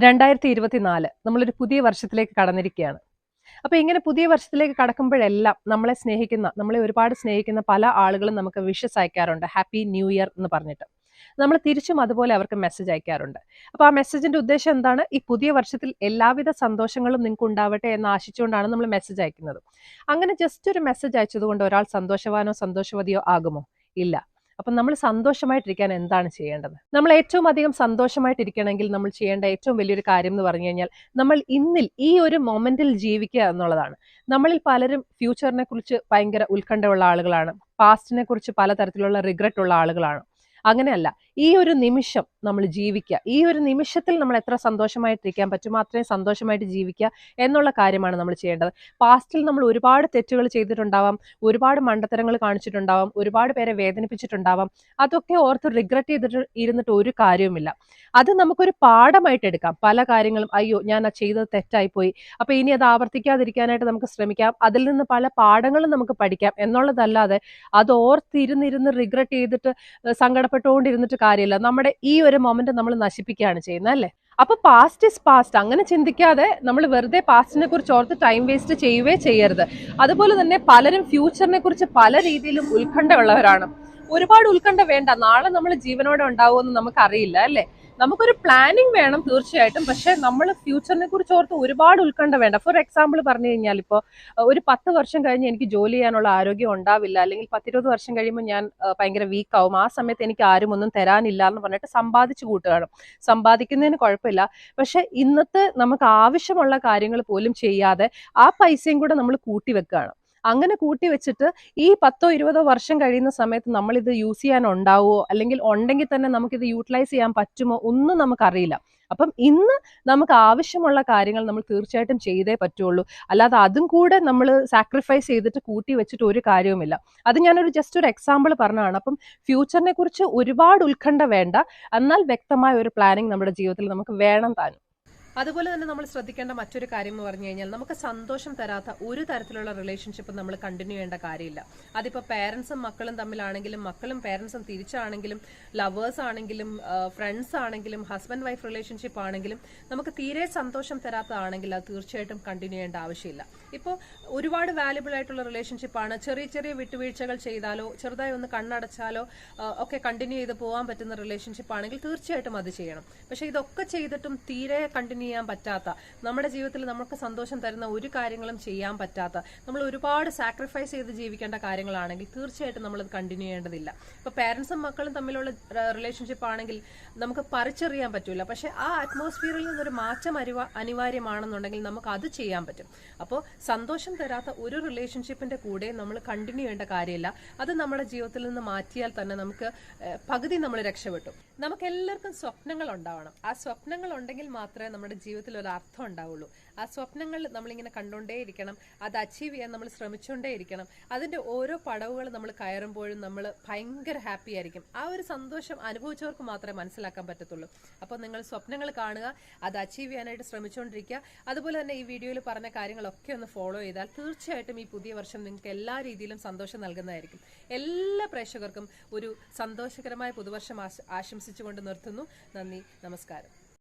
2024 നമ്മളൊരു പുതിയ വർഷത്തിലേക്ക് കടന്നിരിക്കുകയാണ്. അപ്പോൾ ഇങ്ങനെ പുതിയ വർഷത്തിലേക്ക് കടക്കുമ്പോഴെല്ലാം നമ്മളെ ഒരുപാട് സ്നേഹിക്കുന്ന പല ആളുകളും നമുക്ക് വിഷസ് അയക്കാറുണ്ട്. ഹാപ്പി ന്യൂ ഇയർ എന്ന് പറഞ്ഞിട്ട്. നമ്മൾ തിരിച്ചും അതുപോലെ അവർക്ക് മെസ്സേജ് അയക്കാറുണ്ട്. അപ്പോൾ ആ മെസ്സേജിന്റെ ഉദ്ദേശം എന്താണ്? ഈ പുതിയ വർഷത്തിൽ എല്ലാവിധ സന്തോഷങ്ങളും നിങ്ങൾക്ക് ഉണ്ടാവട്ടെ എന്ന് ആശിച്ചുകൊണ്ടാണ് നമ്മൾ മെസ്സേജ് അയക്കുന്നത്. അങ്ങനെ ജസ്റ്റ് ഒരു മെസ്സേജ് അയച്ചതുകൊണ്ട് ഒരാൾ സന്തോഷവാനോ സന്തോഷവതിയോ ആകുമോ? ഇല്ല. അപ്പം നമ്മൾ സന്തോഷമായിട്ടിരിക്കാൻ എന്താണ് ചെയ്യേണ്ടത്? നമ്മൾ ഏറ്റവും അധികം സന്തോഷമായിട്ടിരിക്കണമെങ്കിൽ നമ്മൾ ചെയ്യേണ്ട ഏറ്റവും വലിയൊരു കാര്യം എന്ന് പറഞ്ഞു കഴിഞ്ഞാൽ നമ്മൾ ഇന്നിൽ ഈ ഒരു മൊമെന്റിൽ ജീവിക്കുക എന്നുള്ളതാണ്. നമ്മളിൽ പലരും ഫ്യൂച്ചറിനെ കുറിച്ച് ഭയങ്കര ഉത്കണ്ഠയുള്ള ആളുകളാണ്. പാസ്റ്റിനെ കുറിച്ച് പലതരത്തിലുള്ള റിഗ്രറ്റ് ഉള്ള ആളുകളാണ്. അങ്ങനെയല്ല, ഈ ഒരു നിമിഷം നമ്മൾ ജീവിക്കുക. ഈ ഒരു നിമിഷത്തിൽ നമ്മൾ എത്ര സന്തോഷമായിട്ടിരിക്കാൻ പറ്റുമോ അത്രയും സന്തോഷമായിട്ട് ജീവിക്കുക എന്നുള്ള കാര്യമാണ് നമ്മൾ ചെയ്യേണ്ടത്. പാസ്റ്റിൽ നമ്മൾ ഒരുപാട് തെറ്റുകൾ ചെയ്തിട്ടുണ്ടാവാം, ഒരുപാട് മണ്ടത്തരങ്ങൾ കാണിച്ചിട്ടുണ്ടാവാം, ഒരുപാട് പേരെ വേദനിപ്പിച്ചിട്ടുണ്ടാവാം. അതൊക്കെ ഓർത്ത് റിഗ്രറ്റ് ചെയ്തിട്ട് ഇരുന്നിട്ട് ഒരു കാര്യവുമില്ല. അത് നമുക്കൊരു പാഠമായിട്ട് എടുക്കാം. പല കാര്യങ്ങളും അയ്യോ ഞാൻ ആ ചെയ്തത് തെറ്റായിപ്പോയി, അപ്പൊ ഇനി അത് ആവർത്തിക്കാതിരിക്കാനായിട്ട് നമുക്ക് ശ്രമിക്കാം. അതിൽ നിന്ന് പല പാഠങ്ങളും നമുക്ക് പഠിക്കാം എന്നുള്ളതല്ലാതെ അത് ഓർത്തിരുന്നിരുന്ന് റിഗ്രറ്റ് ചെയ്തിട്ട് സങ്കടപ്പെട്ടുകൊണ്ടിരുന്നിട്ട് കാര്യമില്ല. നമ്മുടെ ഈ ഒരു മൊമെന്റ് നമ്മൾ നശിപ്പിക്കുകയാണ് ചെയ്യുന്നത്, അല്ലേ? അപ്പൊ പാസ്റ്റ് ഇസ് പാസ്റ്റ് അങ്ങനെ ചിന്തിക്കാതെ നമ്മൾ വെറുതെ പാസ്റ്റിനെ കുറിച്ച് ഓർത്ത് ടൈം വേസ്റ്റ് ചെയ്യുകയേ ചെയ്യരുത്. അതുപോലെ തന്നെ പലരും ഫ്യൂച്ചറിനെ കുറിച്ച് പല രീതിയിലും ഉത്കണ്ഠയുള്ളവരാണ്. ഒരുപാട് ഉത്കണ്ഠ വേണ്ട. നാളെ നമ്മൾ ജീവനോടെ ഉണ്ടാവുമെന്ന് നമുക്കറിയില്ല, അല്ലേ? നമുക്കൊരു പ്ലാനിങ് വേണം തീർച്ചയായിട്ടും. പക്ഷെ നമ്മൾ ഫ്യൂച്ചറിനെ കുറിച്ച് ഓർത്ത് ഒരുപാട് ഉത്കണ്ഠ വേണ്ട. ഫോർ എക്സാമ്പിൾ പറഞ്ഞു കഴിഞ്ഞാൽ ഇപ്പോൾ ഒരു 10 വർഷം കഴിഞ്ഞ് എനിക്ക് ജോലി ചെയ്യാനുള്ള ആരോഗ്യം ഉണ്ടാവില്ല, അല്ലെങ്കിൽ 10-20 വർഷം കഴിയുമ്പോൾ ഞാൻ ഭയങ്കര വീക്ക് ആവും. ആ സമയത്ത് എനിക്ക് ആരും ഒന്നും തരാനില്ല എന്ന് പറഞ്ഞിട്ട് സമ്പാദിച്ചു കൂട്ടുകയാണ്. സമ്പാദിക്കുന്നതിന് കുഴപ്പമില്ല. പക്ഷെ ഇന്നത്തെ നമുക്ക് ആവശ്യമുള്ള കാര്യങ്ങൾ പോലും ചെയ്യാതെ ആ പൈസയും കൂടെ നമ്മൾ കൂട്ടി വെക്കുകയാണ്. അങ്ങനെ കൂട്ടി വെച്ചിട്ട് ഈ 10-20 വർഷം കഴിയുന്ന സമയത്ത് നമ്മൾ ഇത് യൂസ് ചെയ്യാൻ ഉണ്ടാവുമോ, അല്ലെങ്കിൽ ഉണ്ടെങ്കിൽ തന്നെ നമുക്കിത് യൂട്ടിലൈസ് ചെയ്യാൻ പറ്റുമോ ഒന്നും നമുക്കറിയില്ല. അപ്പം ഇന്ന് നമുക്ക് ആവശ്യമുള്ള കാര്യങ്ങൾ നമ്മൾ തീർച്ചയായിട്ടും ചെയ്തേ പറ്റുള്ളൂ. അല്ലാതെ അതും കൂടെ നമ്മൾ സാക്രിഫൈസ് ചെയ്തിട്ട് കൂട്ടി വെച്ചിട്ട് ഒരു കാര്യവുമില്ല. അത് ഞാനൊരു ജസ്റ്റ് ഒരു എക്സാമ്പിൾ പറഞ്ഞതാണ്. അപ്പം ഫ്യൂച്ചറിനെ കുറിച്ച് ഒരുപാട് ഉത്കണ്ഠ വേണ്ട, എന്നാൽ വ്യക്തമായ ഒരു പ്ലാനിങ് നമ്മുടെ ജീവിതത്തിൽ നമുക്ക് വേണം താനും. അതുപോലെ തന്നെ നമ്മൾ ശ്രദ്ധിക്കേണ്ട മറ്റൊരു കാര്യം എന്ന് പറഞ്ഞു കഴിഞ്ഞാൽ നമുക്ക് സന്തോഷം തരാത്ത ഒരു തരത്തിലുള്ള റിലേഷൻഷിപ്പ് നമ്മൾ കണ്ടിന്യൂ ചെയ്യേണ്ട കാര്യമില്ല. അതിപ്പോൾ പേരൻസും മക്കളും തമ്മിലാണെങ്കിലും, മക്കളും പേരൻസും തിരിച്ചാണെങ്കിലും, ലവേഴ്സ് ആണെങ്കിലും, ഫ്രണ്ട്സ് ആണെങ്കിലും, ഹസ്ബൻഡ് വൈഫ് റിലേഷൻഷിപ്പ് ആണെങ്കിലും, നമുക്ക് തീരെ സന്തോഷം തരാത്തതാണെങ്കിൽ അത് തീർച്ചയായിട്ടും കണ്ടിന്യൂ ചെയ്യേണ്ട ആവശ്യമില്ല. ഇപ്പോൾ ഒരുപാട് വാല്യുബിൾ ആയിട്ടുള്ള റിലേഷൻഷിപ്പാണ്. ചെറിയ ചെറിയ വിട്ടുവീഴ്ചകൾ ചെയ്താലോ ചെറുതായി ഒന്ന് കണ്ണടച്ചാലോ ഒക്കെ കണ്ടിന്യൂ ചെയ്ത് പോകാൻ പറ്റുന്ന റിലേഷൻഷിപ്പ് ആണെങ്കിൽ തീർച്ചയായിട്ടും അത് ചെയ്യണം. പക്ഷെ ഇതൊക്കെ ചെയ്തിട്ടും തീരെ കണ്ടിന്യൂ ചെയ്യാൻ പറ്റാത്ത, നമ്മുടെ ജീവിതത്തിൽ നമുക്ക് സന്തോഷം തരുന്ന ഒരു കാര്യങ്ങളും ചെയ്യാൻ പറ്റാത്ത, നമ്മൾ ഒരുപാട് സാക്രിഫൈസ് ചെയ്ത് ജീവിക്കേണ്ട കാര്യങ്ങളാണെങ്കിൽ തീർച്ചയായിട്ടും നമ്മളത് കണ്ടിന്യൂ ചെയ്യേണ്ടതില്ല. ഇപ്പൊ പേരൻസും മക്കളും തമ്മിലുള്ള റിലേഷൻഷിപ്പ് ആണെങ്കിൽ നമുക്ക് പറിച്ചറിയാൻ പറ്റൂല. പക്ഷെ ആ അറ്റ്മോസ്ഫിയറിൽ നിന്നൊരു മാറ്റം അനിവാര്യമാണെന്നുണ്ടെങ്കിൽ നമുക്ക് അത് ചെയ്യാൻ പറ്റും. അപ്പോൾ സന്തോഷം തരാത്ത ഒരു റിലേഷൻഷിപ്പിന്റെ കൂടെ നമ്മൾ കണ്ടിന്യൂ ചെയ്യേണ്ട കാര്യമില്ല. അത് നമ്മുടെ ജീവിതത്തിൽ നിന്ന് മാറ്റിയാൽ തന്നെ നമുക്ക് പകുതി നമ്മൾ രക്ഷപ്പെട്ടു. നമുക്ക് എല്ലാവർക്കും സ്വപ്നങ്ങൾ ഉണ്ടാവണം. ആ സ്വപ്നങ്ങൾ ഉണ്ടെങ്കിൽ മാത്രമേ നമ്മുടെ ജീവിതത്തിൽ ഒരു അർത്ഥം ഉണ്ടാവുള്ളൂ. ആ സ്വപ്നങ്ങൾ നമ്മളിങ്ങനെ കണ്ടുകൊണ്ടേയിരിക്കണം. അത് അച്ചീവ് ചെയ്യാൻ നമ്മൾ ശ്രമിച്ചുകൊണ്ടേയിരിക്കണം. അതിന്റെ ഓരോ പടവുകൾ നമ്മൾ കയറുമ്പോഴും നമ്മൾ ഭയങ്കര ഹാപ്പി ആയിരിക്കും. ആ ഒരു സന്തോഷം അനുഭവിച്ചവർക്ക് മാത്രമേ മനസ്സിലാക്കാൻ പറ്റത്തുള്ളൂ. അപ്പോൾ നിങ്ങൾ സ്വപ്നങ്ങൾ കാണുക, അത് അച്ചീവ് ചെയ്യാനായിട്ട് ശ്രമിച്ചുകൊണ്ടിരിക്കുക. അതുപോലെ തന്നെ ഈ വീഡിയോയിൽ പറഞ്ഞ കാര്യങ്ങളൊക്കെ ഒന്ന് ഫോളോ ചെയ്താൽ തീർച്ചയായിട്ടും ഈ പുതിയ വർഷം നിങ്ങൾക്ക് എല്ലാ രീതിയിലും സന്തോഷം നൽകുന്നതായിരിക്കും. എല്ലാ പ്രേക്ഷകർക്കും ഒരു സന്തോഷകരമായ പുതുവർഷം ആശംസിച്ചുകൊണ്ട് നിർത്തുന്നു. നന്ദി, നമസ്കാരം.